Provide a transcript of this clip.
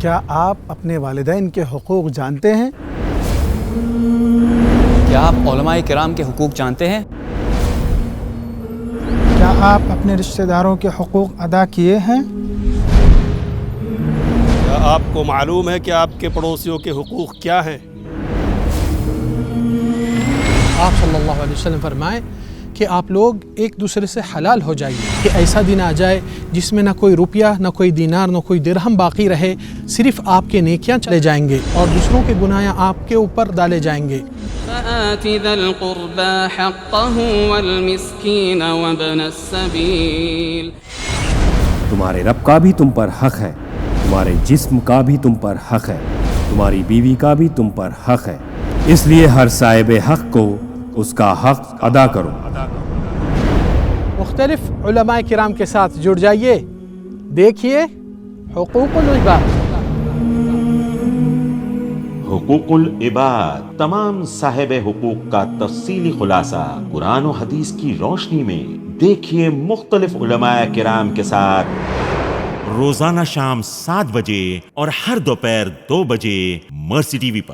کیا آپ اپنے والدین کے حقوق جانتے ہیں؟ کیا آپ علماء کرام کے حقوق جانتے ہیں؟ کیا آپ اپنے رشتہ داروں کے حقوق ادا کیے ہیں؟ کیا آپ کو معلوم ہے کہ آپ کے پڑوسیوں کے حقوق کیا ہیں؟ آپ صلی اللہ علیہ وسلم فرمائے کہ آپ لوگ ایک دوسرے سے حلال ہو جائیے، کہ ایسا دن آ جائے جس میں نہ کوئی روپیہ، نہ کوئی دینار، نہ کوئی درہم باقی رہے، صرف آپ کے نیکیاں چلے جائیں گے اور دوسروں کے گناہ آپ کے اوپر ڈالے جائیں گے۔ فآت ذا القربى حقه والمسكين وابن السبيل۔ تمہارے رب کا بھی تم پر حق ہے، تمہارے جسم کا بھی تم پر حق ہے، تمہاری بیوی کا بھی تم پر حق ہے، اس لیے ہر صاحب حق کو اس کا حق ادا کرو۔ مختلف علماء کرام کے ساتھ جڑ جائیے، دیکھیے حقوق العباد۔ حقوق العباد، تمام صاحب حقوق کا تفصیلی خلاصہ قرآن و حدیث کی روشنی میں دیکھیے مختلف علماء کرام کے ساتھ روزانہ شام 7 بجے اور ہر دوپہر 2 بجے مرسی ٹی وی پر۔